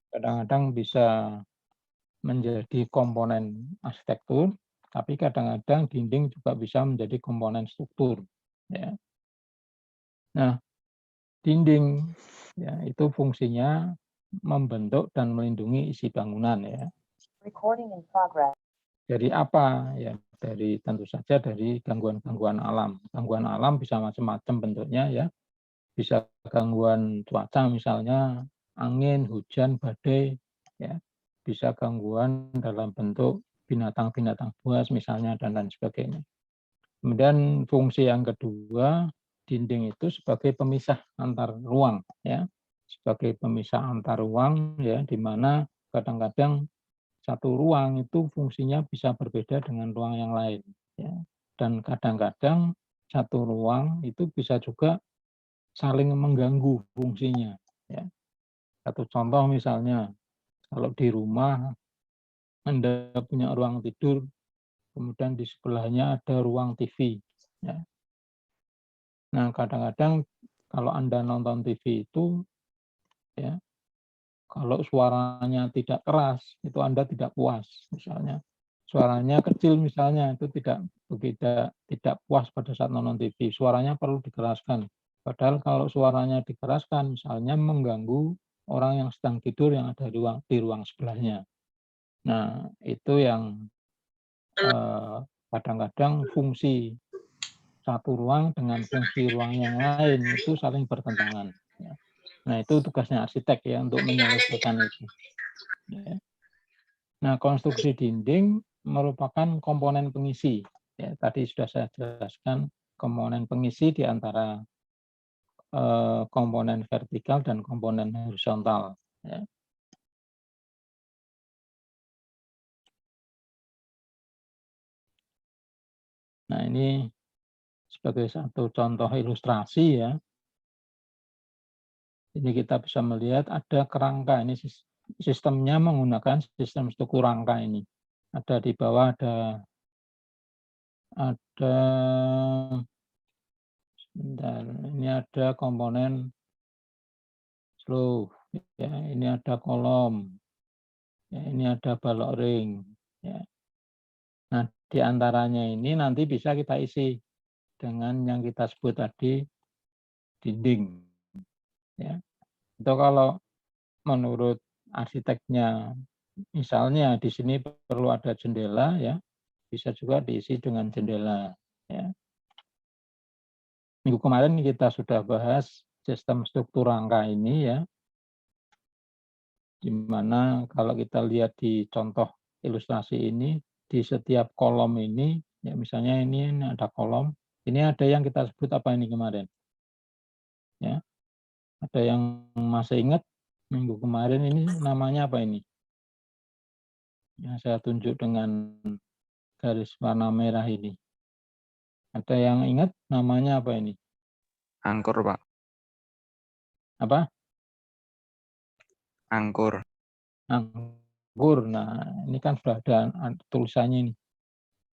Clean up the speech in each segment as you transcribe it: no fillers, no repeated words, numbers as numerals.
Kadang-kadang bisa menjadi komponen arsitektur, tapi kadang-kadang dinding juga bisa menjadi komponen struktur. Ya. Nah, dinding ya itu fungsinya membentuk dan melindungi isi bangunan ya. Recording in progress. Dari apa ya? Dari tentu saja dari gangguan-gangguan alam. Gangguan alam bisa macam-macam bentuknya ya. Bisa gangguan cuaca misalnya angin, hujan, badai ya. Bisa gangguan dalam bentuk binatang-binatang buas misalnya dan lain sebagainya. Kemudian fungsi yang kedua, dinding itu sebagai pemisah antar ruang ya. Sebagai pemisah antar ruang ya, di mana kadang-kadang satu ruang itu fungsinya bisa berbeda dengan ruang yang lain ya. Dan kadang-kadang satu ruang itu bisa juga saling mengganggu fungsinya ya. Satu contoh misalnya kalau di rumah Anda punya ruang tidur, kemudian di sebelahnya ada ruang TV ya. Nah, kadang-kadang kalau Anda nonton TV itu ya, kalau suaranya tidak keras, itu Anda tidak puas misalnya. Suaranya kecil misalnya, itu tidak puas pada saat nonton TV. Suaranya perlu dikeraskan. Padahal kalau suaranya dikeraskan, misalnya mengganggu orang yang sedang tidur yang ada di ruang sebelahnya. Nah, itu yang kadang-kadang fungsi satu ruang dengan fungsi ruang yang lain itu saling bertentangan. Ya. Nah, itu tugasnya arsitek ya untuk menyelesaikan itu. Ya. Nah, konstruksi dinding merupakan komponen pengisi. Ya, tadi sudah saya jelaskan komponen pengisi di antara komponen vertikal dan komponen horizontal. Ya. Nah, ini sebagai satu contoh ilustrasi ya. Ini kita bisa melihat ada kerangka, ini sistemnya menggunakan sistem struktur rangka ini. Ada di bawah ada sebentar, ini ada komponen slope, ya, ini ada kolom, ya, ini ada balok ring. Ya. Nah, di antaranya ini nanti bisa kita isi dengan yang kita sebut tadi dinding. Ya. Itu kalau menurut arsiteknya, misalnya di sini perlu ada jendela, ya, bisa juga diisi dengan jendela. Ya. Minggu kemarin kita sudah bahas sistem struktur rangka ini ya, di mana kalau kita lihat di contoh ilustrasi ini, di setiap kolom ini, ya misalnya ini ada kolom, ini ada yang kita sebut apa ini kemarin? Ya, ada yang masih ingat minggu kemarin ini namanya apa ini? Yang saya tunjuk dengan garis warna merah ini. Ada yang ingat namanya apa ini? Angkur, Pak. Apa? Angkur. Anggur. Nah, ini kan sudah ada tulisannya ini.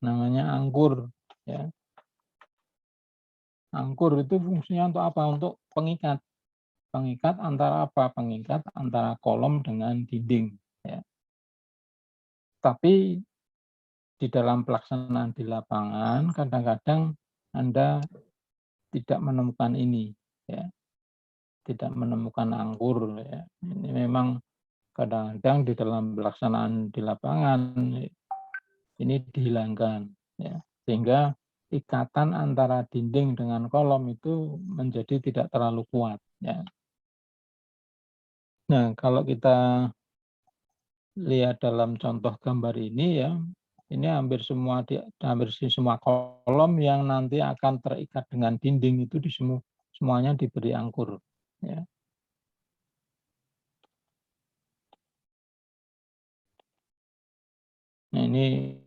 Namanya angkur. Ya. Angkur itu fungsinya untuk apa? Untuk pengikat. Pengikat antara apa? Pengikat antara kolom dengan dinding. Ya. Tapi di dalam pelaksanaan di lapangan, kadang-kadang Anda tidak menemukan ini. Ya. Tidak menemukan angkur. Ya. Ini memang kadang-kadang di dalam pelaksanaan di lapangan ini dihilangkan, ya. Sehingga ikatan antara dinding dengan kolom itu menjadi tidak terlalu kuat. Ya. Nah, kalau kita lihat dalam contoh gambar ini ya, ini hampir semua kolom yang nanti akan terikat dengan dinding itu semuanya diberi angkur. Ya. Nah, ini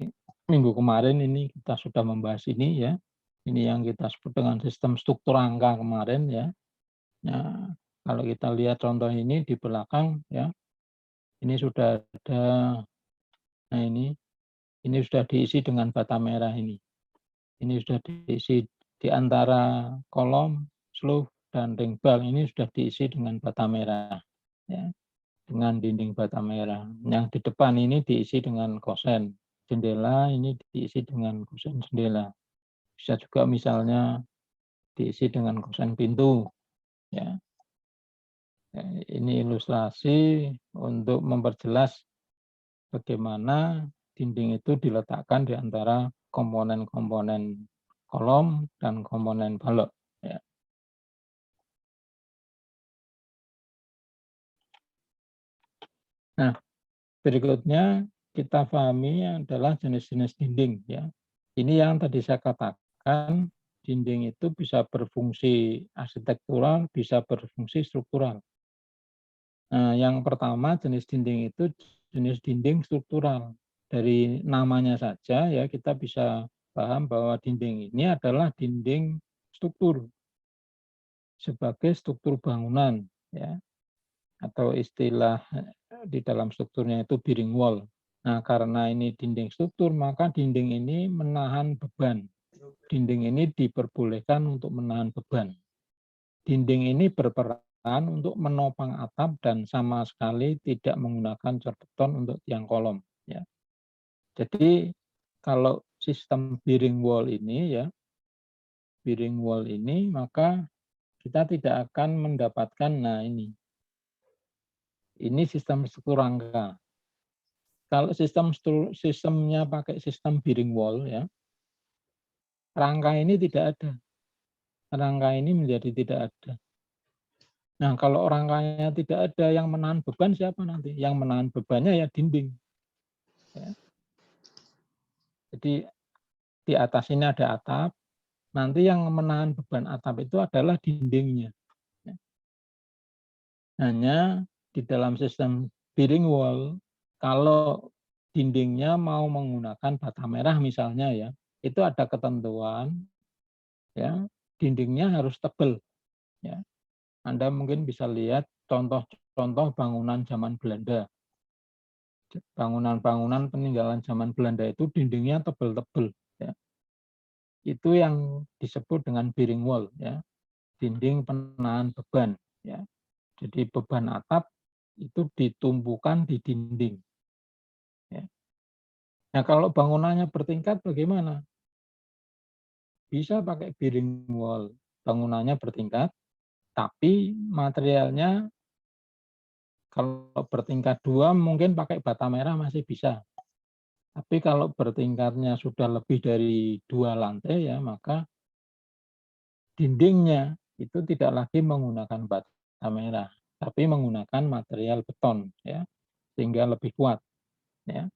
minggu kemarin ini kita sudah membahas ini ya. Ini yang kita sebut dengan sistem struktur rangka kemarin ya. Nah, kalau kita lihat contoh ini di belakang ya, ini sudah ada, nah ini sudah diisi dengan bata merah ini. Ini sudah diisi di antara kolom, slope, dan ring bal ini sudah diisi dengan bata merah. Ya. dengan dinding bata merah. Yang di depan ini diisi dengan kosen. Jendela ini diisi dengan kosen jendela. Bisa juga misalnya diisi dengan kosen pintu. Ya. Ini ilustrasi untuk memperjelas bagaimana dinding itu diletakkan di antara komponen-komponen kolom dan komponen balok. Ya. Nah, berikutnya kita pahami adalah jenis-jenis dinding. Ya. Ini yang tadi saya katakan, dinding itu bisa berfungsi arsitektural, bisa berfungsi struktural. Nah, yang pertama jenis dinding itu jenis dinding struktural. Dari namanya saja ya kita bisa paham bahwa dinding ini adalah dinding struktur sebagai struktur bangunan ya, atau istilah di dalam strukturnya itu bearing wall. Nah, karena ini dinding struktur, maka dinding ini menahan beban. Dinding ini diperbolehkan untuk menahan beban. Dinding ini berperan untuk menopang atap dan sama sekali tidak menggunakan cor beton untuk tiang kolom. Ya. Jadi kalau sistem bearing wall ini ya, bearing wall ini maka kita tidak akan mendapatkan, nah ini sistem struktur rangka. Kalau sistemnya pakai sistem bearing wall ya, rangka ini tidak ada. Rangka ini menjadi tidak ada. Nah, kalau rangkanya tidak ada, yang menahan beban siapa nanti? Yang menahan bebannya ya dinding. Ya. Jadi di atas ini ada atap, nanti yang menahan beban atap itu adalah dindingnya. Ya. Hanya di dalam sistem bearing wall, kalau dindingnya mau menggunakan bata merah misalnya ya, itu ada ketentuan, ya dindingnya harus tebal. Ya. Anda mungkin bisa lihat contoh-contoh bangunan zaman Belanda. Bangunan-bangunan peninggalan zaman Belanda itu dindingnya tebal-tebal. Ya. Itu yang disebut dengan bearing wall, ya, dinding penahan beban. Ya. Jadi beban atap itu ditumpukan di dinding. Ya. Nah kalau bangunannya bertingkat bagaimana? Bisa pakai bearing wall, bangunannya bertingkat, tapi materialnya kalau bertingkat 2 mungkin pakai bata merah masih bisa. Tapi kalau bertingkatnya sudah lebih dari 2 lantai ya, maka dindingnya itu tidak lagi menggunakan bata merah, tapi menggunakan material beton ya, sehingga lebih kuat ya.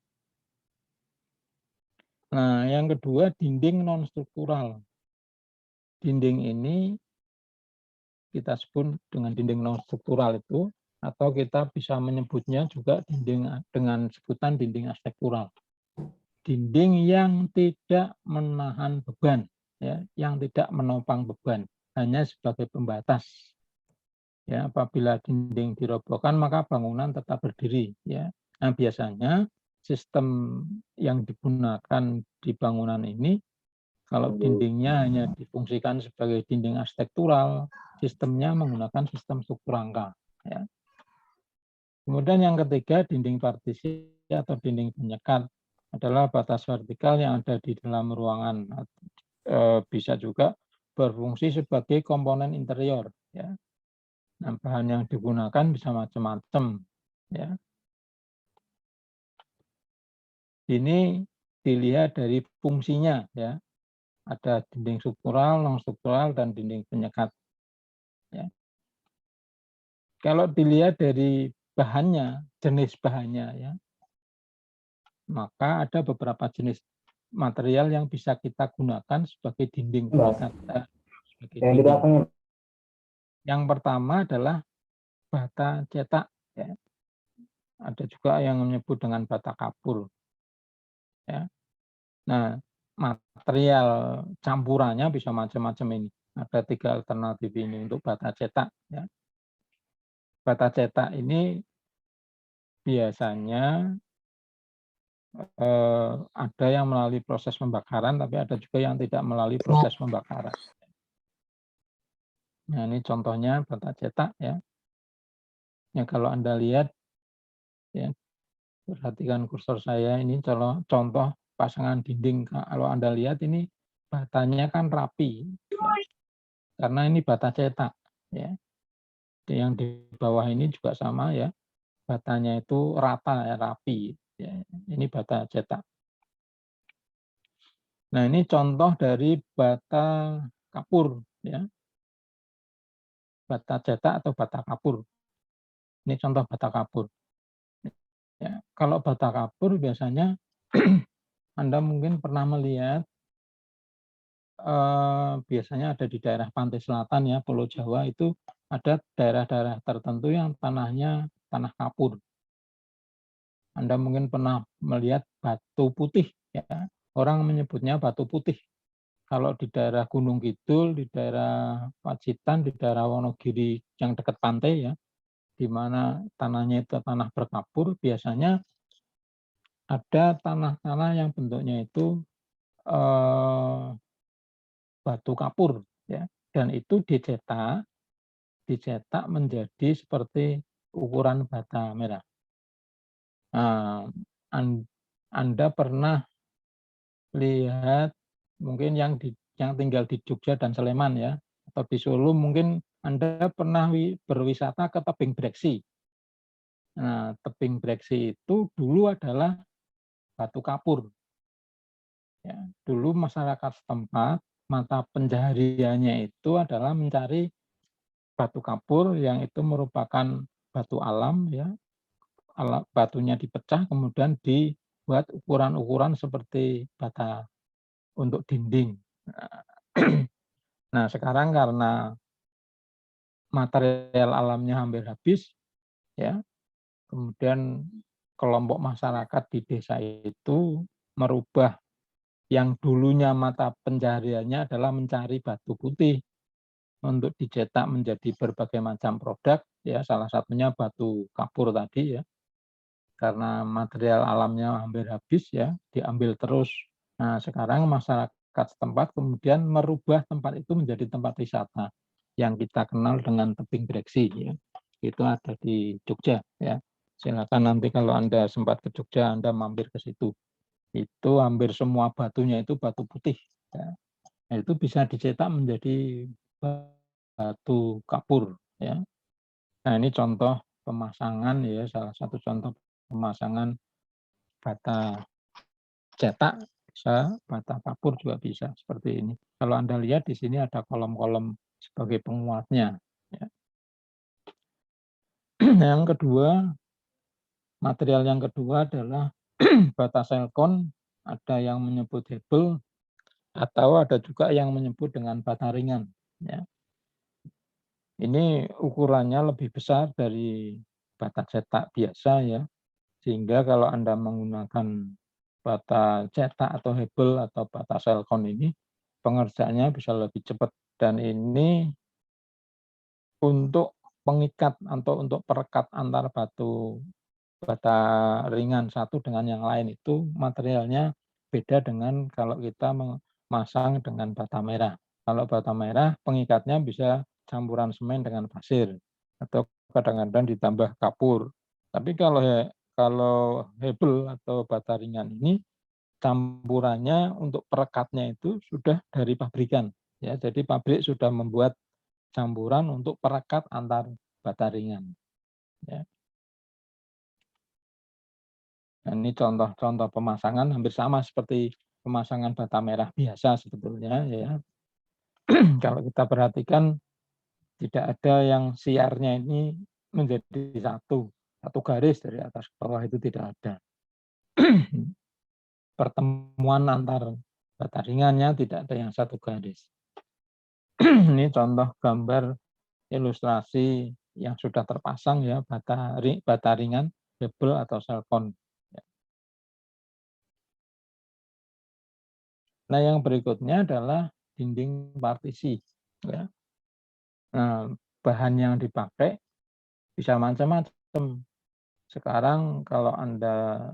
Nah, yang kedua dinding non struktural. Dinding ini kita sebut dengan dinding non struktural itu, atau kita bisa menyebutnya juga dinding dengan sebutan dinding arsitektural. Dinding yang tidak menahan beban, ya, yang tidak menopang beban, hanya sebagai pembatas. Ya, apabila dinding dirobohkan maka bangunan tetap berdiri. Ya. Nah, biasanya sistem yang digunakan di bangunan ini, kalau dindingnya hanya difungsikan sebagai dinding arsitektural, sistemnya menggunakan sistem struktur rangka. Ya. Kemudian yang ketiga, dinding partisi atau dinding penyekat adalah batas vertikal yang ada di dalam ruangan. Bisa juga berfungsi sebagai komponen interior. Ya. Nah, bahan yang digunakan bisa macam-macam. Ya. Ini dilihat dari fungsinya. Ya. Ada dinding struktural, non struktural, dan dinding penyekat. Ya. Kalau dilihat dari bahannya, jenis bahannya, ya, maka ada beberapa jenis material yang bisa kita gunakan sebagai dinding penyekat. Sebagai dinding. Yang pertama adalah bata cetak. Ya. Ada juga yang menyebut dengan bata kapur. Ya. Nah, material campurannya bisa macam-macam ini. Ada 3 alternatif ini untuk bata cetak. Ya. Bata cetak ini biasanya ada yang melalui proses pembakaran, tapi ada juga yang tidak melalui proses pembakaran. Nah, ini contohnya bata cetak ya. Ya kalau Anda lihat ya. Perhatikan kursor saya ini contoh pasangan dinding. Kalau Anda lihat ini batanya kan rapi, ya. Karena ini bata cetak, ya. Yang di bawah ini juga sama ya, batanya itu rata ya, rapi. Ya. Ini bata cetak. Nah ini contoh dari bata kapur, ya. Bata cetak atau bata kapur. Ini contoh bata kapur. Ya, kalau bata kapur biasanya Anda mungkin pernah melihat biasanya ada di daerah pantai selatan ya, Pulau Jawa itu ada daerah-daerah tertentu yang tanahnya tanah kapur. Anda mungkin pernah melihat batu putih ya. Orang menyebutnya batu putih. Kalau di daerah Gunung Kidul, di daerah Pacitan, di daerah Wonogiri yang dekat pantai ya, di mana tanahnya itu tanah berkapur, biasanya ada tanah-tanah yang bentuknya itu batu kapur ya, dan itu dicetak menjadi seperti ukuran bata merah. Nah, Anda pernah lihat mungkin yang tinggal di Jogja dan Sleman ya, atau di Solo mungkin Anda pernah berwisata ke tebing Breksi. Nah, tebing Breksi itu dulu adalah batu kapur. Ya, dulu masyarakat setempat mata pencahariannya itu adalah mencari batu kapur yang itu merupakan batu alam ya, batunya dipecah kemudian dibuat ukuran-ukuran seperti bata untuk dinding. Nah, sekarang karena material alamnya hampir habis ya, kemudian kelompok masyarakat di desa itu merubah yang dulunya mata pencahariannya adalah mencari batu putih untuk dicetak menjadi berbagai macam produk ya, salah satunya batu kapur tadi ya, karena material alamnya hampir habis ya, diambil terus. Nah sekarang masyarakat setempat kemudian merubah tempat itu menjadi tempat wisata yang kita kenal dengan tebing Breksi ya. Itu ada di Jogja ya. Silakan nanti kalau Anda sempat ke Jogja Anda mampir ke situ. Itu hampir semua batunya itu batu putih ya. Nah, itu bisa dicetak menjadi batu kapur ya. Nah ini contoh pemasangan ya, salah satu contoh pemasangan bata cetak bisa, bata kapur juga bisa seperti ini. Kalau Anda lihat di sini ada kolom-kolom sebagai penguatnya. Ya. Yang kedua, material yang kedua adalah bata selkon. Ada yang menyebut hebel atau ada juga yang menyebut dengan bata ringan. Ya. Ini ukurannya lebih besar dari bata cetak biasa ya. Sehingga kalau Anda menggunakan bata cetak atau hebel atau bata selkon ini, pengerjaannya bisa lebih cepat. Dan ini untuk pengikat atau untuk perekat antar bata ringan satu dengan yang lain itu materialnya beda dengan kalau kita memasang dengan bata merah. Kalau bata merah pengikatnya bisa campuran semen dengan pasir atau kadang-kadang ditambah kapur. Tapi kalau hebel atau bata ringan ini campurannya untuk perekatnya itu sudah dari pabrikan ya. Jadi pabrik sudah membuat campuran untuk perekat antar bata ringan ya. Dan ini contoh-contoh pemasangan hampir sama seperti pemasangan bata merah biasa sebetulnya ya. Kalau kita perhatikan tidak ada yang siarnya ini menjadi satu garis dari atas ke bawah, itu tidak ada. Pertemuan antar bata ringannya tidak ada yang satu garis. Ini contoh gambar ilustrasi yang sudah terpasang ya, bata ringan, hebel atau selkon. Nah, yang berikutnya adalah dinding partisi. Ya. Nah, bahan yang dipakai bisa macam-macam. Sekarang kalau Anda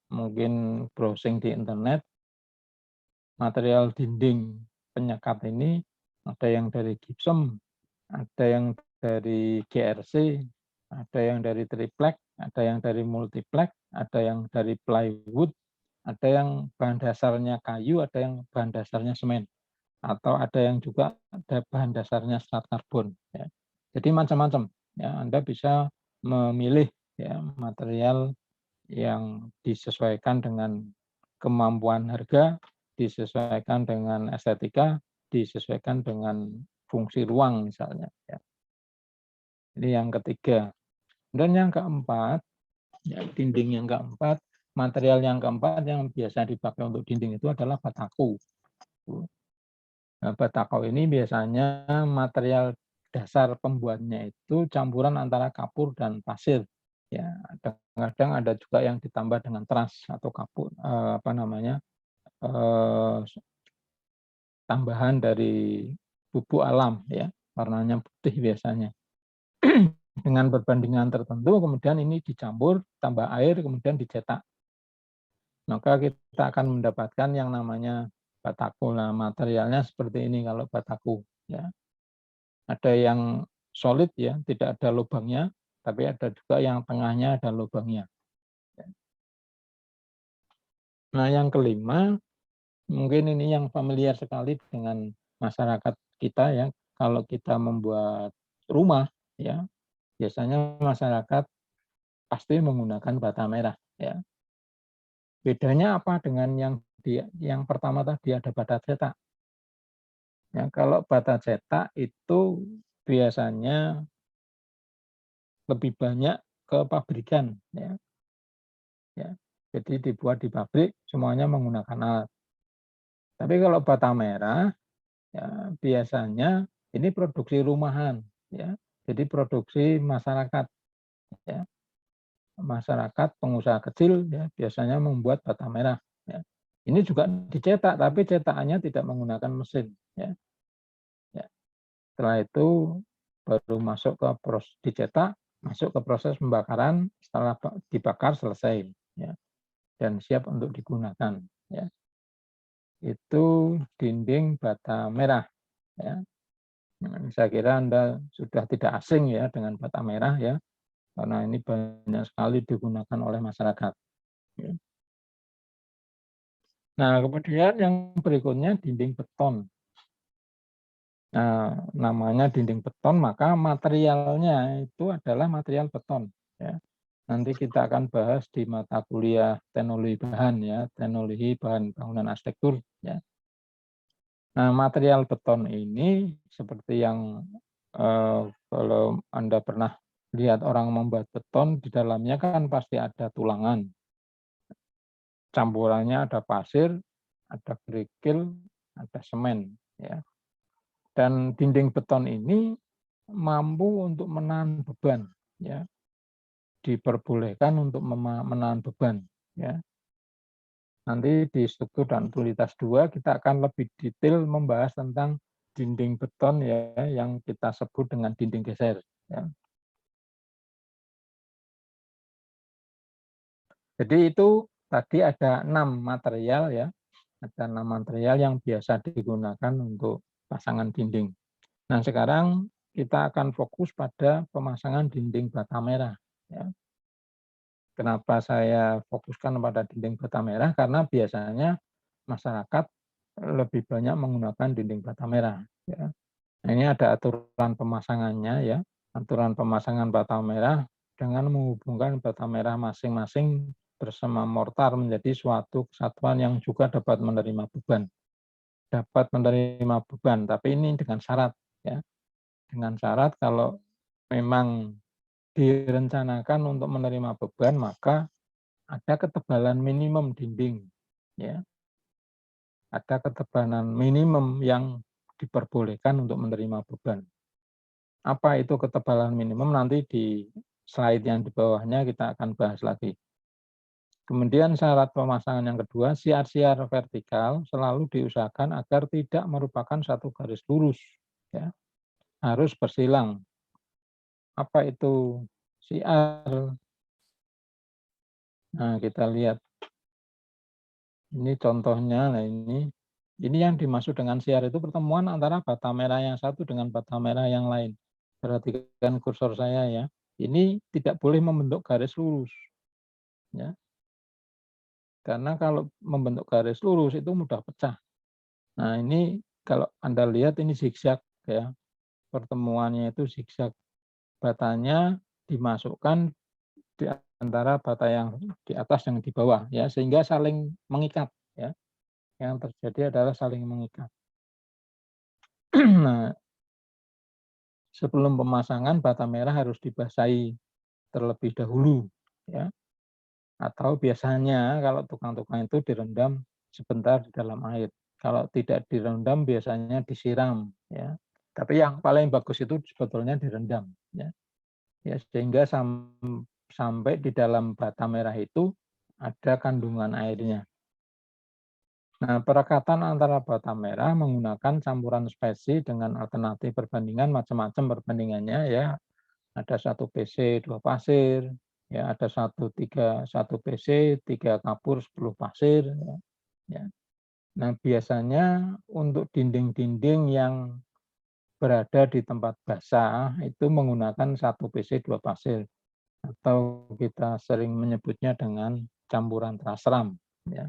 mungkin browsing di internet, material dinding penyekat ini ada yang dari gypsum, ada yang dari GRC, Ada yang dari triplek, ada yang dari multiplek, ada yang dari plywood, ada yang bahan dasarnya kayu, ada yang bahan dasarnya semen, atau ada yang juga ada bahan dasarnya serat karbon. Ya. Jadi macam-macam. Ya, Anda bisa memilih ya, material yang disesuaikan dengan kemampuan harga, disesuaikan dengan estetika, disesuaikan dengan fungsi ruang misalnya. Ya. Ini yang ketiga. Dan yang keempat, ya, dinding yang keempat, material yang keempat yang biasa dipakai untuk dinding itu adalah batako. Nah, batako ini biasanya material dasar pembuatnya itu campuran antara kapur dan pasir. Ya, kadang-kadang ada juga yang ditambah dengan teras atau kapur, tambahan dari bubuk alam, ya, warnanya putih biasanya. Dengan perbandingan tertentu, kemudian ini dicampur, tambah air, kemudian dicetak. Maka kita akan mendapatkan yang namanya batako. Nah, materialnya seperti ini kalau batako. Ya. Ada yang solid, ya, tidak ada lubangnya, tapi ada juga yang tengahnya ada lubangnya. Nah, yang kelima, mungkin ini yang familiar sekali dengan masyarakat kita, ya. Kalau kita membuat rumah, ya, biasanya masyarakat pasti menggunakan bata merah, ya. Bedanya apa dengan yang pertama tadi, ada bata cetak. Ya, kalau bata cetak itu biasanya lebih banyak ke pabrikan, ya. Ya. Jadi dibuat di pabrik, semuanya menggunakan alat. Tapi kalau bata merah, ya, biasanya ini produksi rumahan, ya. Jadi produksi masyarakat, ya. Masyarakat pengusaha kecil, ya, biasanya membuat bata merah. Ya. Ini juga dicetak, tapi cetakannya tidak menggunakan mesin. Ya. Ya. Setelah itu baru masuk ke proses dicetak, masuk ke proses pembakaran. Setelah dibakar selesai, ya, dan siap untuk digunakan. Ya. Itu dinding bata merah. Ya. Saya kira Anda sudah tidak asing ya dengan bata merah, ya, karena ini banyak sekali digunakan oleh masyarakat. Ya. Nah, kemudian yang berikutnya dinding beton. Nah, namanya dinding beton, maka materialnya itu adalah material beton. Ya. Nanti kita akan bahas di mata kuliah teknologi bahan, ya, teknologi bahan bangunan arsitektur. Ya. Nah, material beton ini seperti yang kalau Anda pernah lihat orang membuat beton, di dalamnya kan pasti ada tulangan. Campurannya ada pasir, ada kerikil, ada semen. Ya. Dan dinding beton ini mampu untuk menahan beban. Ya. Diperbolehkan untuk menahan beban. Ya. Nanti di struktur dan utilitas 2 kita akan lebih detail membahas tentang dinding beton, ya, yang kita sebut dengan dinding geser. Ya. Jadi itu tadi ada 6 material, ya, ada 6 material yang biasa digunakan untuk pasangan dinding. Nah, sekarang kita akan fokus pada pemasangan dinding bata merah. Ya. Kenapa saya fokuskan pada dinding bata merah? Karena biasanya masyarakat lebih banyak menggunakan dinding bata merah. Ya. Nah, ini ada aturan pemasangannya, ya. Aturan pemasangan bata merah dengan menghubungkan bata merah masing-masing bersama mortar menjadi suatu kesatuan yang juga dapat menerima beban. Dapat menerima beban, tapi ini dengan syarat, ya. Dengan syarat kalau memang direncanakan untuk menerima beban, maka ada ketebalan minimum dinding, ya. Ada ketebalan minimum yang diperbolehkan untuk menerima beban. Apa itu ketebalan minimum? Nanti di slide yang di bawahnya kita akan bahas lagi. Kemudian syarat pemasangan yang kedua, siar-siar vertikal selalu diusahakan agar tidak merupakan satu garis lurus. Ya. Harus bersilang. Apa itu siar? Nah, kita lihat. Ini contohnya, nah ini yang dimaksud dengan siar itu pertemuan antara bata merah yang satu dengan bata merah yang lain. Perhatikan kursor saya, ya. ini tidak boleh membentuk garis lurus. Ya. Karena kalau membentuk garis lurus itu mudah pecah. Nah ini kalau Anda lihat ini zigzag ya, pertemuannya itu zigzag. Batanya dimasukkan di antara bata yang di atas dan di bawah ya, sehingga saling mengikat ya. Yang terjadi adalah saling mengikat. Nah, sebelum pemasangan bata merah harus dibasahi terlebih dahulu ya. Atau biasanya kalau tukang-tukang itu direndam sebentar di dalam air. Kalau tidak direndam biasanya disiram ya. Tapi yang paling bagus itu sebetulnya direndam ya. Ya sehingga sampai di dalam bata merah itu ada kandungan airnya. Nah, perekatan antara bata merah menggunakan campuran spesi dengan alternatif perbandingan macam-macam perbandingannya ya. Ada 1 PC 2 pasir, ya ada 1 PC 3 kapur 10 pasir ya. Nah, biasanya untuk dinding-dinding yang berada di tempat basah itu menggunakan 1 PC 2 pasir atau kita sering menyebutnya dengan campuran terasram ya.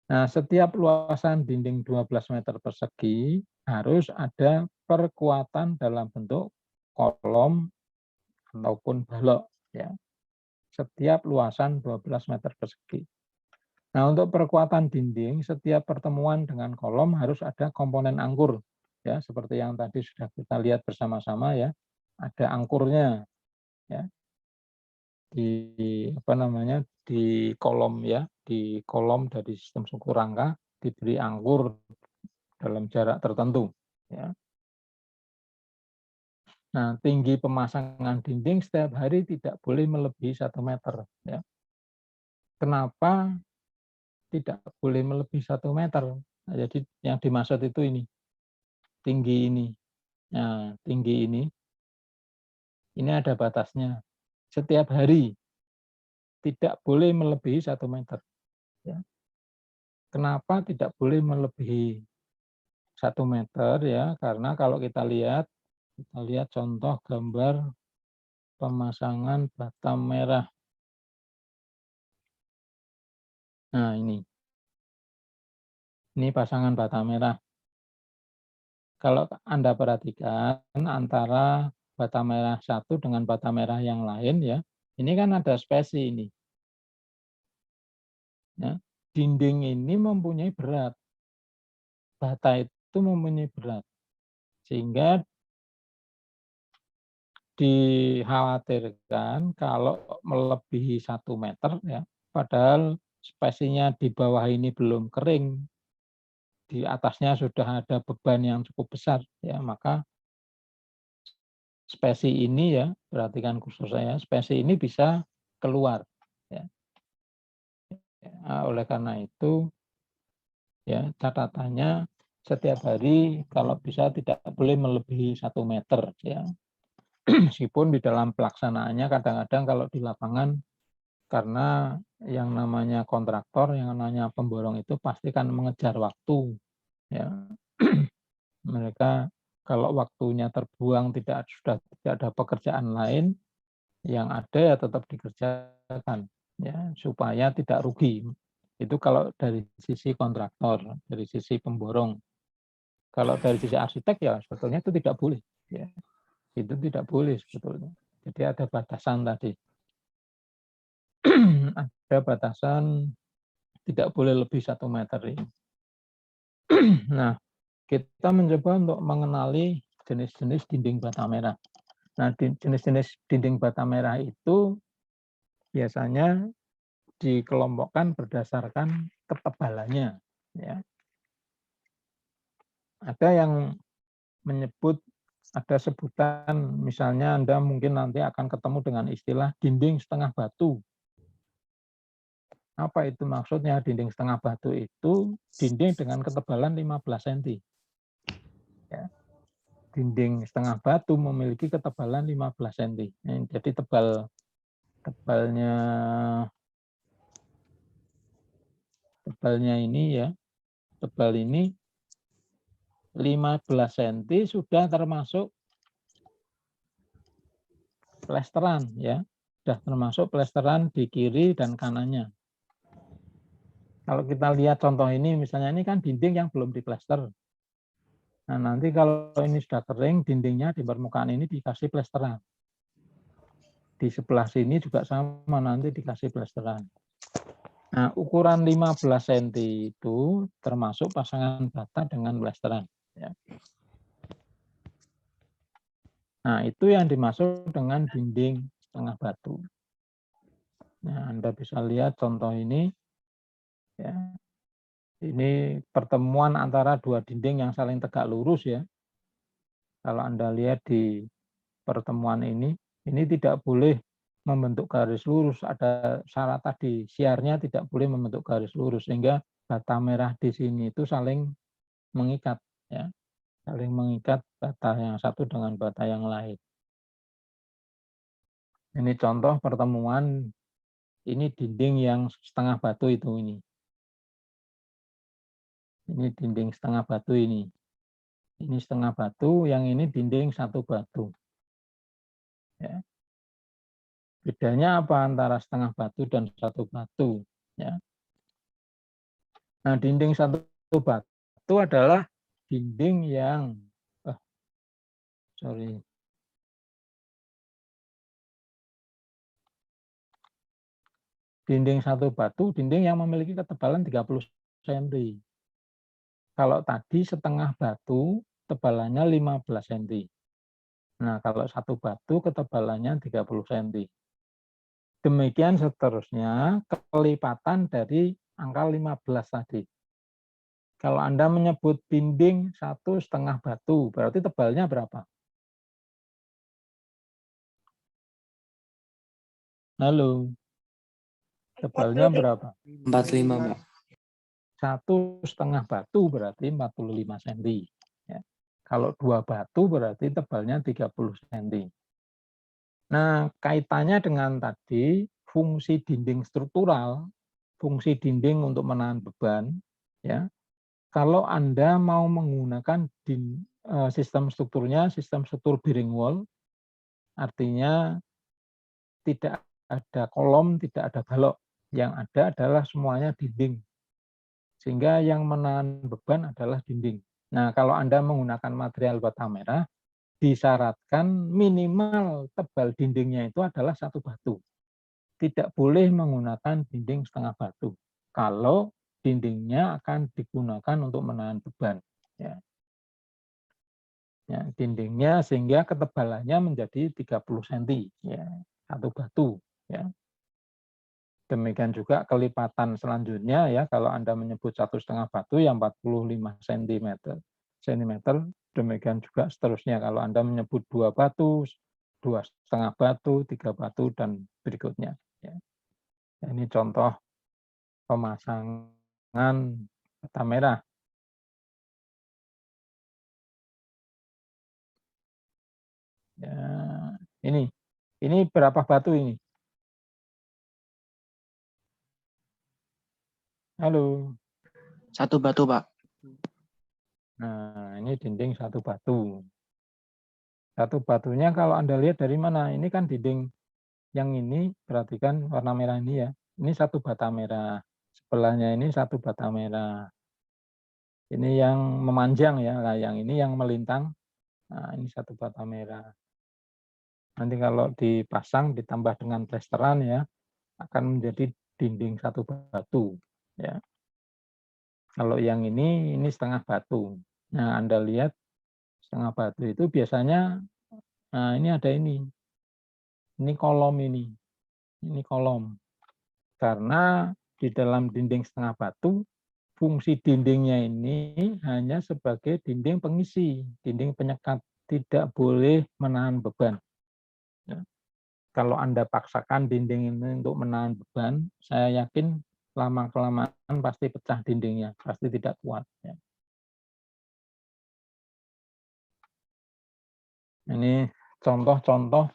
Nah, setiap luasan dinding 12 meter persegi harus ada perkuatan dalam bentuk kolom ataupun balok ya. Setiap luasan 12 meter persegi. Nah, untuk perkuatan dinding, setiap pertemuan dengan kolom harus ada komponen angkur ya, seperti yang tadi sudah kita lihat bersama-sama ya. Ada angkurnya ya. Di kolom ya, di kolom dari sistem suku rangka diberi angkur dalam jarak tertentu ya. Nah, tinggi pemasangan dinding setiap hari tidak boleh melebihi 1 meter ya. Kenapa tidak boleh melebihi 1 meter? Nah, jadi yang dimaksud itu ini, tinggi ini. Nah, tinggi ini ada batasnya. Setiap hari tidak boleh melebihi 1 meter ya. Kenapa tidak boleh melebihi 1 meter ya? Karena kalau kita lihat contoh gambar pemasangan bata merah. Nah, ini pasangan bata merah. Kalau Anda perhatikan antara bata merah satu dengan bata merah yang lain ya, ini kan ada spesi ini. Ya, dinding ini mempunyai berat. Bata itu mempunyai berat. Sehingga dikhawatirkan kalau melebihi 1 meter ya, padahal spesinya di bawah ini belum kering, di atasnya sudah ada beban yang cukup besar ya, maka spesi ini ya, perhatikan khusus saya, spesi ini bisa keluar ya. Oleh karena itu ya catatannya setiap hari kalau bisa tidak boleh melebihi 1 meter ya. Meskipun di dalam pelaksanaannya kadang-kadang kalau di lapangan karena yang namanya kontraktor, yang namanya pemborong itu pasti kan mengejar waktu ya. Mereka kalau waktunya terbuang sudah tidak ada pekerjaan lain, yang ada ya tetap dikerjakan ya supaya tidak rugi. Itu kalau dari sisi kontraktor, dari sisi pemborong. Kalau dari sisi arsitek ya sebetulnya itu tidak boleh ya. Itu tidak boleh sebetulnya. Jadi ada batasan tadi. Ada batasan tidak boleh lebih 1 meter ini. Nah, kita mencoba untuk mengenali jenis-jenis dinding bata merah. Nah, jenis-jenis dinding bata merah itu biasanya dikelompokkan berdasarkan ketebalannya. Ya. Ada yang menyebut, ada sebutan, misalnya Anda mungkin nanti akan ketemu dengan istilah dinding setengah batu. Apa itu maksudnya? Dinding setengah batu itu dinding dengan ketebalan 15 cm. Ya. Dinding setengah batu memiliki ketebalan 15 cm. Jadi tebalnya ini ya, tebal ini 15 cm sudah termasuk plesteran ya. Sudah termasuk plesteran di kiri dan kanannya. Kalau kita lihat contoh ini, misalnya ini kan dinding yang belum diplester. Nah, nanti kalau ini sudah kering, dindingnya di permukaan ini dikasih plesteran. Di sebelah sini juga sama, nanti dikasih plesteran. Nah, ukuran 15 cm itu termasuk pasangan bata dengan plesteran. Ya. Nah, itu yang dimaksud dengan dinding setengah batu. Nah, Anda bisa lihat contoh ini. Ya. Ini pertemuan antara dua dinding yang saling tegak lurus ya. Kalau Anda lihat di pertemuan ini tidak boleh membentuk garis lurus. Ada syarat tadi, siarnya tidak boleh membentuk garis lurus, sehingga bata merah di sini itu saling mengikat. Ya. Saling mengikat bata yang satu dengan bata yang lain. Ini contoh pertemuan, ini dinding yang setengah batu itu ini. Ini dinding setengah batu ini. Ini setengah batu, yang ini dinding satu batu. Ya. Bedanya apa antara setengah batu dan satu batu? Ya. Nah, dinding satu batu adalah dinding yang, dinding satu batu, dinding yang memiliki ketebalan 30 cm. Kalau tadi setengah batu, tebalannya 15 cm. Nah, kalau satu batu, ketebalannya 30 cm. Demikian seterusnya, kelipatan dari angka 15 tadi. Kalau Anda menyebut dinding 1,5 batu, berarti tebalnya berapa? Halo, tebalnya berapa? 45, Pak. 1,5 batu berarti 45 cm. Ya. Kalau 2 batu berarti tebalnya 30 cm. Nah, kaitannya dengan tadi, fungsi dinding struktural, fungsi dinding untuk menahan beban, ya. Kalau Anda mau menggunakan sistem strukturnya, sistem struktur bearing wall, artinya tidak ada kolom, tidak ada balok. Yang ada adalah semuanya dinding. Sehingga yang menahan beban adalah dinding. Nah, kalau Anda menggunakan material bata merah, disyaratkan minimal tebal dindingnya itu adalah satu batu. Tidak boleh menggunakan dinding setengah batu. Kalau dindingnya akan digunakan untuk menahan beban. Ya. Ya, dindingnya sehingga ketebalannya menjadi 30 cm. Ya, satu batu. Ya. Demikian juga kelipatan selanjutnya ya, kalau Anda menyebut 1,5 batu yang 45 cm, demikian juga seterusnya kalau Anda menyebut 2 batu, 2,5 batu, 3 batu dan berikutnya. Ya. Ini contoh pemasangan bata merah. Ya, ini berapa batu ini? Halo. 1 batu, Pak. Nah, ini dinding satu batu. Satu batunya kalau Anda lihat dari mana? Ini kan dinding yang ini, perhatikan warna merah ini ya. Ini satu bata merah. Sebelahnya ini satu bata merah. Ini yang memanjang ya. Nah, yang ini yang melintang. Nah, ini satu bata merah. Nanti kalau dipasang ditambah dengan plesteran ya, akan menjadi dinding satu batu. Ya. Kalau yang ini setengah batu. Nah, Anda lihat setengah batu itu biasanya, nah ini ada ini. Ini kolom ini. Ini kolom. Karena di dalam dinding setengah batu, fungsi dindingnya ini hanya sebagai dinding pengisi, dinding penyekat. Tidak boleh menahan beban. Ya. Kalau Anda paksakan dinding ini untuk menahan beban, saya yakin lama-kelamaan pasti pecah dindingnya, pasti tidak kuat. Ya. Ini contoh-contoh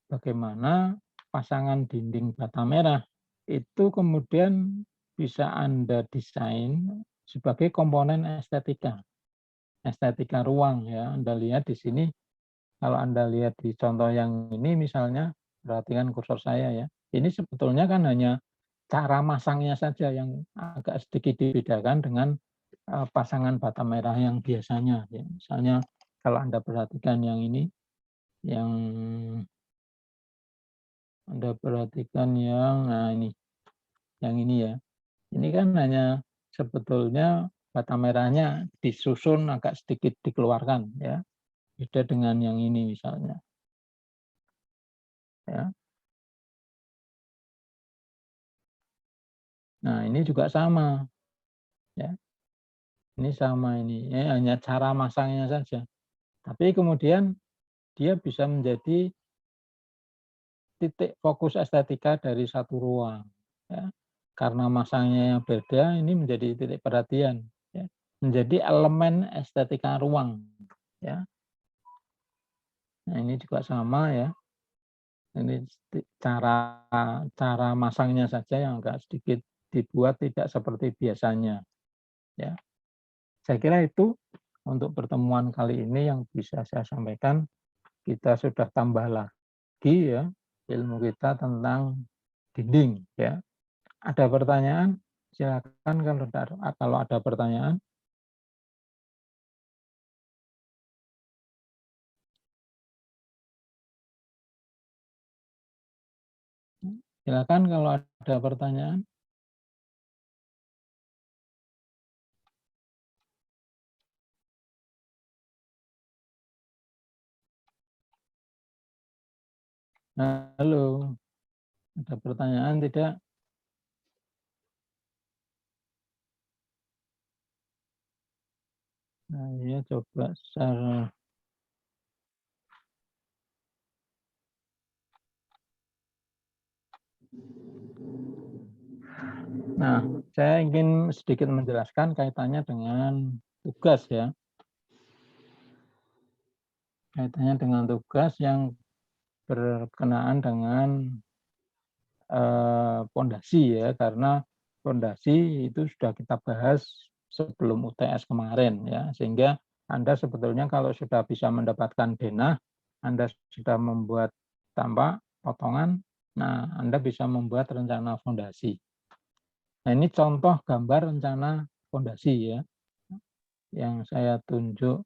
bagaimana pasangan dinding bata merah itu kemudian bisa Anda desain sebagai komponen estetika ruang ya. Anda lihat di sini Kalau Anda lihat di contoh yang ini misalnya, perhatikan kursor saya ya. Ini sebetulnya kan hanya cara masangnya saja yang agak sedikit dibedakan dengan pasangan bata merah yang biasanya. Ya. Misalnya kalau Anda perhatikan yang ini, yang Anda perhatikan nah ini, yang ini ya. Ini kan hanya sebetulnya bata merahnya disusun agak sedikit dikeluarkan ya. Beda dengan yang ini misalnya. Ya. Nah, ini juga sama ya. Ini sama ini. Ya, hanya cara masangnya saja. Tapi kemudian dia bisa menjadi titik fokus estetika dari satu ruang ya. Karena masangnya yang beda, ini menjadi titik perhatian ya. Menjadi elemen estetika ruang ya. Nah, ini juga sama ya. Ini cara masangnya saja yang agak sedikit dibuat tidak seperti biasanya ya. Saya kira itu untuk pertemuan kali ini yang bisa saya sampaikan. Kita sudah tambah lagi ya ilmu kita tentang dinding ya. Ada pertanyaan? Silakan kalau ada pertanyaan. Silakan kalau ada pertanyaan. Halo, ada pertanyaan tidak? Nah, ya coba share. Nah, saya ingin sedikit menjelaskan kaitannya dengan tugas ya. Kaitannya dengan tugas yang berkenaan dengan pondasi ya, karena pondasi itu sudah kita bahas sebelum UTS kemarin ya, sehingga Anda sebetulnya kalau sudah bisa mendapatkan denah, Anda sudah membuat tampak potongan, nah Anda bisa membuat rencana fondasi. Nah, ini contoh gambar rencana fondasi ya, yang saya tunjuk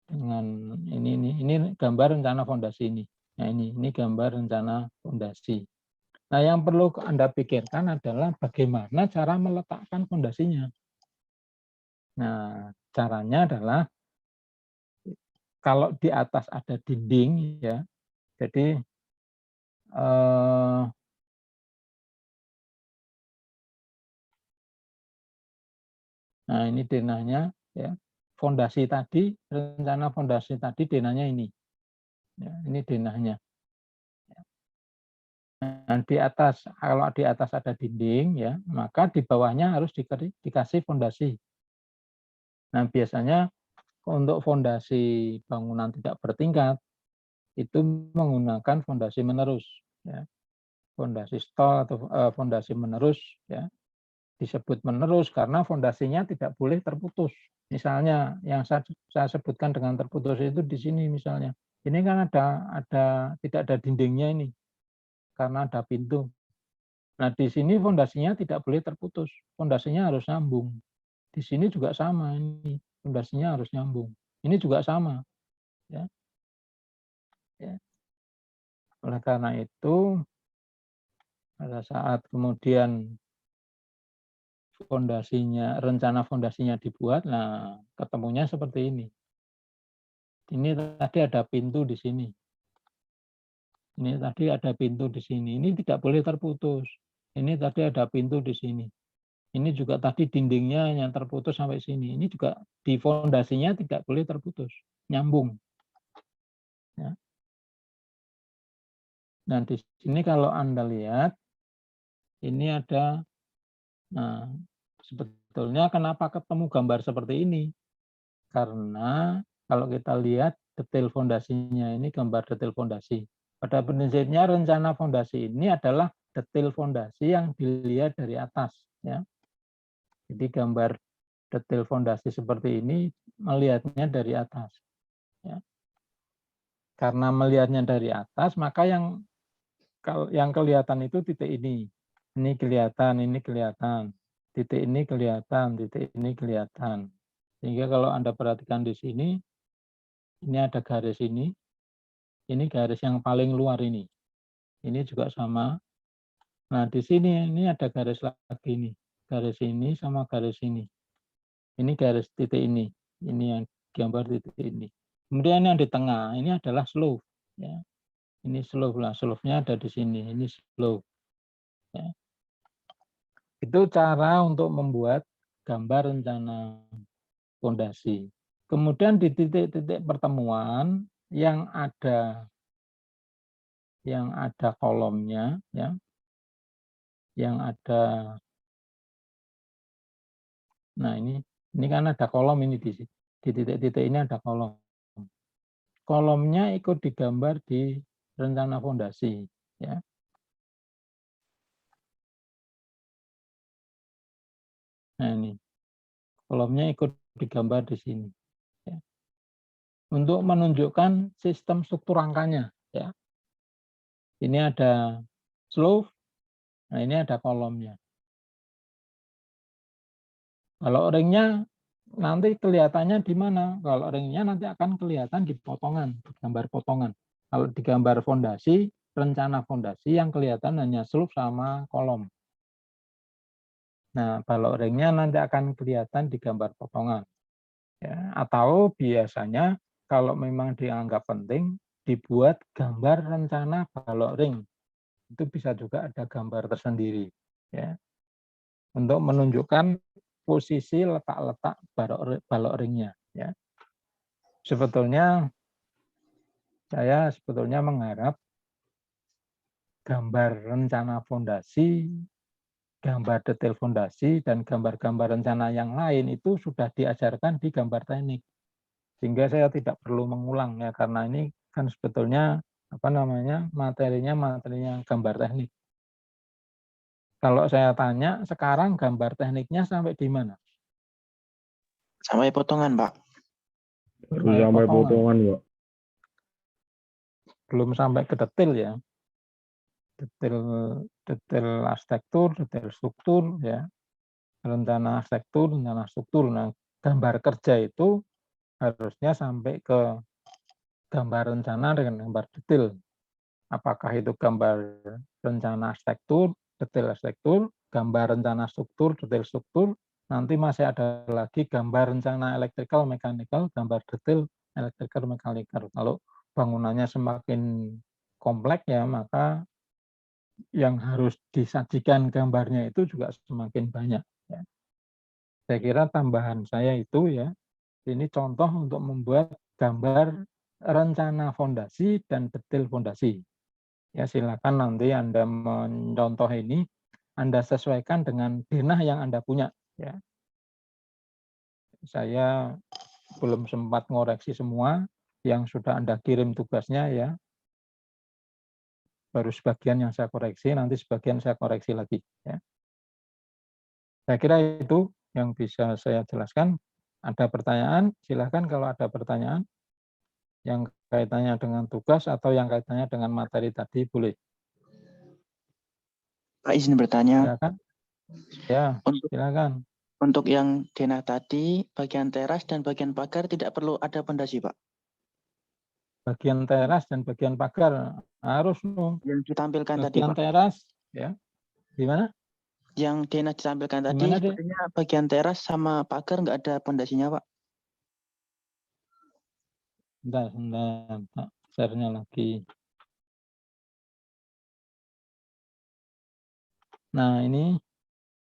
dengan ini gambar rencana fondasi ini. Nah, ini gambar rencana fondasi. Nah, yang perlu Anda pikirkan adalah bagaimana cara meletakkan fondasinya. Nah, caranya adalah kalau di atas ada dinding ya, jadi nah ini denahnya ya. Fondasi tadi, rencana fondasi tadi denahnya ini. Ya, ini denahnya. Nah, di atas, kalau di atas ada dinding ya, maka di bawahnya harus dikasih fondasi. Nah, biasanya untuk fondasi bangunan tidak bertingkat itu menggunakan fondasi menerus ya. Fondasi stall atau fondasi menerus ya. Disebut menerus karena fondasinya tidak boleh terputus. Misalnya yang saya sebutkan dengan terputus itu di sini misalnya. Ini kan tidak ada dindingnya ini karena ada pintu. Nah, di sini fondasinya tidak boleh terputus. Fondasinya harus nyambung. Di sini juga sama ini. Fondasinya harus nyambung. Ini juga sama ya. Ya. Oleh karena itu pada saat kemudian rencana fondasinya dibuat, nah ketemunya seperti ini. Ini tadi ada pintu di sini. Ini tadi ada pintu di sini. Ini tidak boleh terputus. Ini tadi ada pintu di sini. Ini juga tadi dindingnya yang terputus sampai sini. Ini juga di fondasinya tidak boleh terputus. Nyambung. Ya. Nah, di sini kalau Anda lihat, ini ada, nah sebetulnya kenapa ketemu gambar seperti ini? Karena kalau kita lihat detail fondasinya, ini gambar detail fondasi. Pada prinsipnya rencana fondasi ini adalah detail fondasi yang dilihat dari atas. Ya. Jadi gambar detail fondasi seperti ini melihatnya dari atas. Ya. Karena melihatnya dari atas, maka yang kelihatan itu titik ini. Ini kelihatan, ini kelihatan. Titik ini kelihatan, titik ini kelihatan. Sehingga kalau Anda perhatikan di sini, ini ada garis ini garis yang paling luar ini. Ini juga sama. Nah, di sini ini ada garis lagi nih. Garis ini sama garis ini. Ini garis titik ini. Ini yang gambar titik ini. Kemudian yang di tengah, ini adalah slope. Ya. Ini slope lah. Slope-nya ada di sini. Ini slope. Ya. Itu cara untuk membuat gambar rencana fondasi. Kemudian di titik-titik pertemuan yang ada kolomnya, ya, yang ada. Nah ini kan ada kolom ini di titik-titik ini ada kolom. Kolomnya ikut digambar di rencana fondasi, ya. Nah ini kolomnya ikut digambar di sini, ya. Untuk menunjukkan sistem struktur angkanya, ya. Ini ada slope, nah ini ada kolomnya. Kalau ringnya nanti kelihatannya di mana? Kalau ringnya nanti akan kelihatan di potongan, di gambar potongan. Kalau di gambar fondasi, rencana fondasi yang kelihatan hanya slope sama kolom. Nah, kalau ringnya nanti akan kelihatan di gambar potongan. Ya, atau biasanya kalau memang dianggap penting, dibuat gambar rencana balok ring. Itu bisa juga ada gambar tersendiri. Ya, untuk menunjukkan posisi letak-letak balok ringnya. Ya. Saya sebetulnya mengharap gambar rencana fondasi, gambar detail fondasi, dan gambar-gambar rencana yang lain itu sudah diajarkan di gambar teknik. Sehingga saya tidak perlu mengulang, ya, karena ini kan sebetulnya materinya gambar teknik. Kalau saya tanya, sekarang gambar tekniknya sampai di mana? Sampai potongan, Pak. Baru sampai potongan, Pak. Belum sampai ke detail, ya. Detail arsitektur, detail struktur, ya. Rencana arsitektur, rencana struktur. Nah, gambar kerja itu harusnya sampai ke gambar rencana dengan gambar detail. Apakah itu gambar rencana arsitektur, detail arsitektur, gambar rencana struktur, detail struktur, nanti masih ada lagi gambar rencana electrical, mechanical, gambar detail electrical, mechanical. Kalau bangunannya semakin kompleks, ya, maka yang harus disajikan gambarnya itu juga semakin banyak. Ya. Saya kira tambahan saya itu, ya, ini contoh untuk membuat gambar rencana fondasi dan detail fondasi. Ya, silakan nanti Anda mencontoh ini, Anda sesuaikan dengan denah yang Anda punya. Ya. Saya belum sempat ngoreksi semua yang sudah Anda kirim tugasnya, ya. Baru sebagian yang saya koreksi, nanti sebagian saya koreksi lagi. Ya. Saya kira itu yang bisa saya jelaskan. Ada pertanyaan? Silakan kalau ada pertanyaan yang kaitannya dengan tugas atau yang kaitannya dengan materi tadi, boleh. Pak, izin bertanya. Silakan. Ya, silakan. Untuk yang denah tadi, bagian teras dan bagian pagar tidak perlu ada pondasi, Pak? Bagian teras dan bagian pagar harus yang ditampilkan tadi, bagian Pak. teras, ya. Gimana? Yang denah ditampilkan tadi, Gimana, sepertinya bagian teras sama pagar nggak ada pondasinya, Pak. Bentar, share-nya lagi. Nah, ini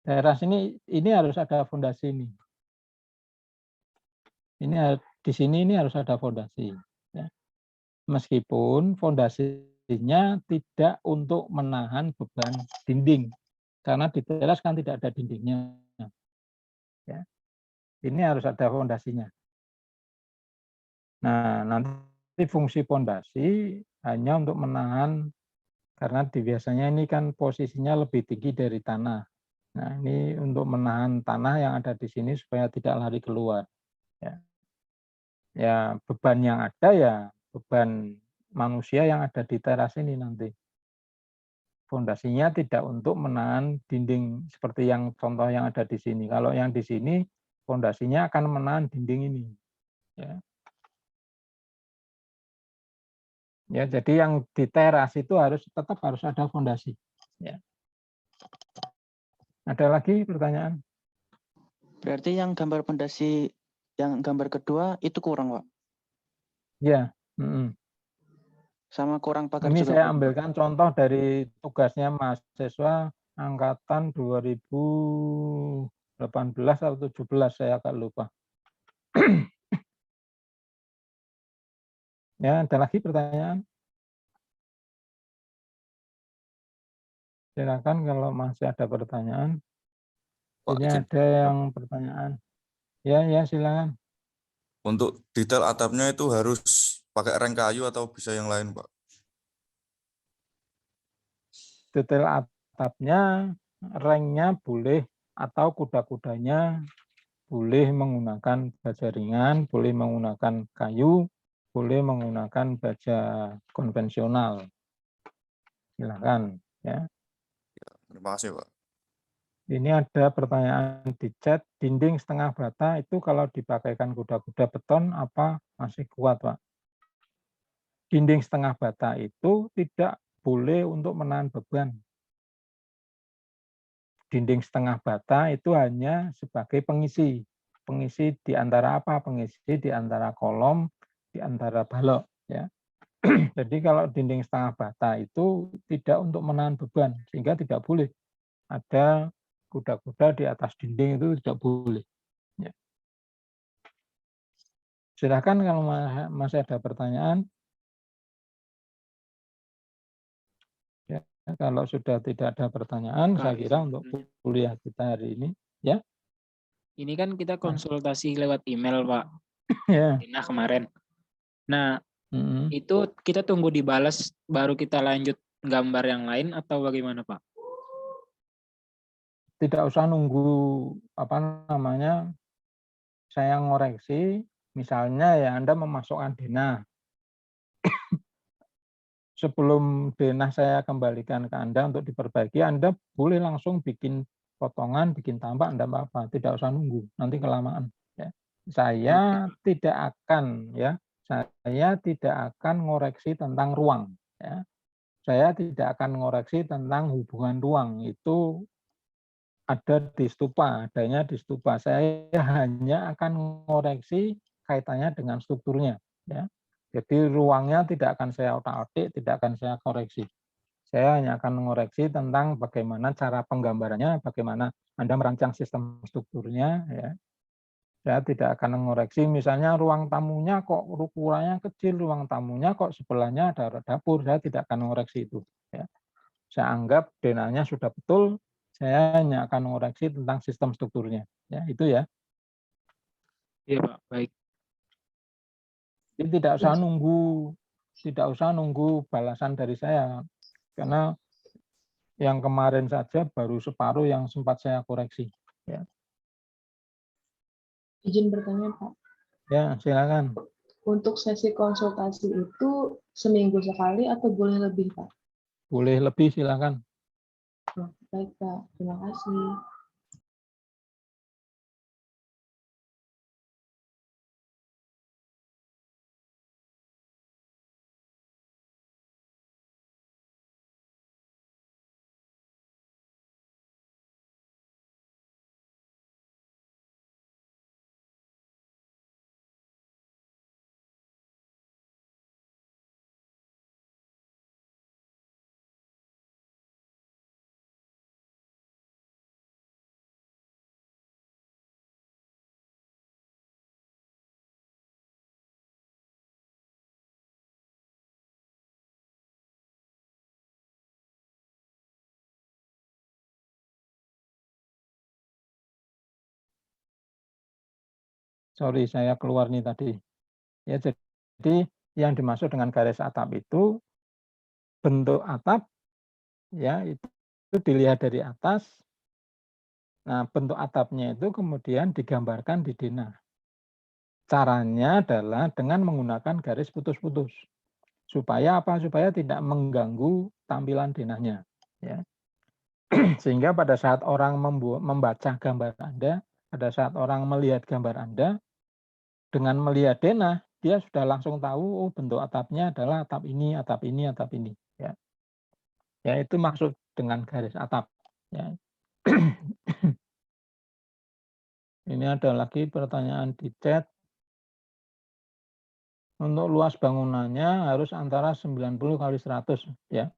teras ini harus ada fondasi ini. Di sini ini harus ada fondasi. Ya. Meskipun fondasinya tidak untuk menahan beban dinding, karena di teras kan tidak ada dindingnya. Ya. Ini harus ada fondasinya. Nah, nanti fungsi fondasi hanya untuk menahan, karena biasanya ini kan posisinya lebih tinggi dari tanah. Nah, ini untuk menahan tanah yang ada di sini supaya tidak lari keluar. Ya, beban yang ada, ya beban manusia yang ada di teras ini nanti. Fondasinya tidak untuk menahan dinding seperti yang contoh yang ada di sini. Kalau yang di sini fondasinya akan menahan dinding ini. Ya. Ya, jadi yang di teras itu tetap harus ada fondasi. Ya. Ada lagi pertanyaan? Berarti yang gambar pondasi yang gambar kedua itu kurang, Pak. Ya. Sama kurang pagar Ini juga. saya Pak. ambilkan contoh dari tugasnya mahasiswa angkatan 2018 atau 17, saya agak lupa. Ya, ada lagi pertanyaan? Silakan kalau masih ada pertanyaan. Pak, Ini izin. ada yang pertanyaan. Ya, silakan. Untuk detail atapnya itu harus pakai reng kayu atau bisa yang lain, Pak? Detail atapnya, rengnya boleh atau kuda-kudanya boleh menggunakan baja ringan, boleh menggunakan kayu, boleh menggunakan baja konvensional. Silakan. Ya. Terima kasih, Pak. Ini ada pertanyaan di chat, dinding setengah bata itu kalau dipakaikan kuda-kuda beton apa masih kuat, Pak? Dinding setengah bata itu tidak boleh untuk menahan beban. Dinding setengah bata itu hanya sebagai pengisi. Pengisi di antara apa? Pengisi di antara kolom, di antara balok. Ya. Jadi kalau dinding setengah bata itu tidak untuk menahan beban, sehingga tidak boleh ada kuda-kuda di atas dinding, itu tidak boleh. Ya. Silakan kalau masih ada pertanyaan. Ya, kalau sudah tidak ada pertanyaan, saya kira untuk kuliah kita hari ini, ya. Ini kan kita konsultasi lewat email, Pak. Ya. Nah, kemarin. Nah, itu kita tunggu dibalas baru kita lanjut gambar yang lain atau bagaimana, Pak? Tidak usah nunggu saya ngoreksi, misalnya ya Anda memasukkan denah. Sebelum denah saya kembalikan ke Anda untuk diperbaiki, Anda boleh langsung bikin potongan, bikin tambah, Anda apa, tidak usah nunggu, nanti kelamaan. Ya. Saya tidak akan ngoreksi tentang ruang. Ya. Saya tidak akan ngoreksi tentang hubungan ruang, itu ada di stupa, adanya di stupa. Saya hanya akan ngoreksi kaitannya dengan strukturnya. Ya. Jadi ruangnya tidak akan saya otak-atik, tidak akan saya koreksi. Saya hanya akan mengoreksi tentang bagaimana cara penggambarannya, bagaimana Anda merancang sistem strukturnya. Ya. Saya tidak akan mengoreksi, misalnya ruang tamunya kok ukurannya kecil, ruang tamunya kok sebelahnya ada dapur, saya tidak akan mengoreksi itu. Ya. Saya anggap denahnya sudah betul, saya hanya akan mengoreksi tentang sistem strukturnya. Ya, itu ya. Iya, Pak. Baik. Jadi tidak usah nunggu balasan dari saya, karena yang kemarin saja baru separuh yang sempat saya koreksi. Ya. Izin bertanya, Pak. Ya, silakan. Untuk sesi konsultasi itu seminggu sekali atau boleh lebih, Pak? Boleh lebih, silakan. Oh, baik, Pak. Terima kasih. Sorry, saya keluar nih tadi. Ya, jadi yang dimaksud dengan garis atap itu bentuk atap, ya itu dilihat dari atas. Nah, bentuk atapnya itu kemudian digambarkan di denah. Caranya adalah dengan menggunakan garis putus-putus. Supaya apa? Supaya tidak mengganggu tampilan denahnya. Ya. Sehingga pada saat orang membaca gambar Anda, pada saat orang melihat gambar Anda, dengan melihat denah, dia sudah langsung tahu, oh bentuk atapnya adalah atap ini, atap ini, atap ini. Ya, ya itu maksud dengan garis atap. Ya. Ini ada lagi pertanyaan di chat. Untuk luas bangunannya harus antara 90 kali 100. Ya.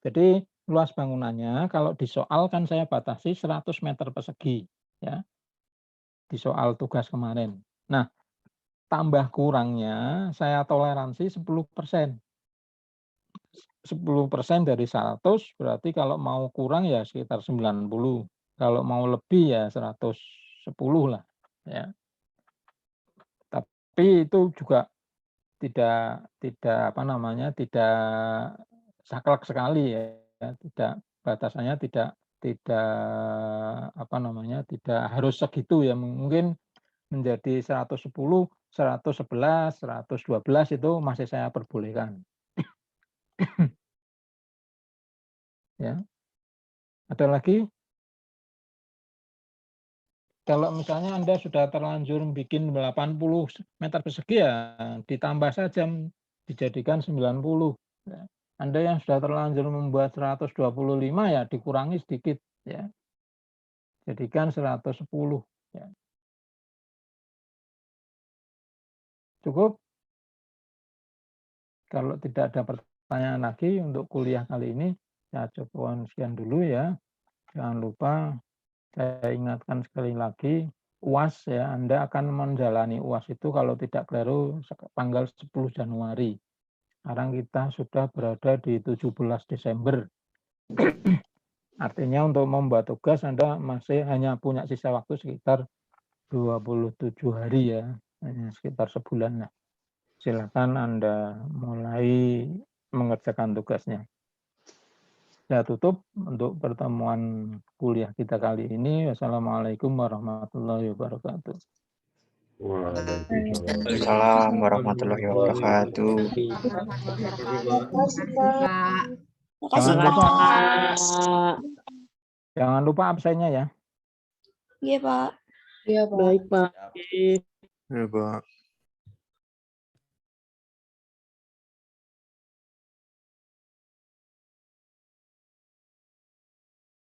Jadi luas bangunannya kalau di soal kan saya batasi 100 meter persegi. Ya. Di soal tugas kemarin. Nah, tambah kurangnya saya toleransi 10%. 10% dari 100 berarti kalau mau kurang ya sekitar 90. Kalau mau lebih ya 110 lah. Ya. Tapi itu juga tidak apa namanya, tidak saklek sekali ya. Tidak, batasannya tidak apa namanya, tidak harus segitu ya. Mungkin menjadi 110, 111, 112 itu masih saya perbolehkan. Ya. Ada lagi? Kalau misalnya Anda sudah terlanjur bikin 80 meter persegi ya ditambah saja dijadikan 90. Ya. Anda yang sudah terlanjur membuat 125 ya dikurangi sedikit ya. Jadikan 110 ya. Cukup? Kalau tidak ada pertanyaan lagi untuk kuliah kali ini, saya cukupkan sekian dulu ya. Jangan lupa saya ingatkan sekali lagi, UAS ya, Anda akan menjalani UAS itu kalau tidak keliru tanggal 10 Januari. Sekarang kita sudah berada di 17 Desember. Artinya untuk membuat tugas Anda masih hanya punya sisa waktu sekitar 27 hari ya, hanya sekitar sebulan. Nah, silakan Anda mulai mengerjakan tugasnya. Saya tutup untuk pertemuan kuliah kita kali ini. Wassalamualaikum warahmatullahi wabarakatuh. Waalaikumsalam. Waalaikumsalam warahmatullahi wabarakatuh. Jangan lupa absennya ya. Iya, Pak. Iya, Pak. Baik, Pak. Ya, Pak.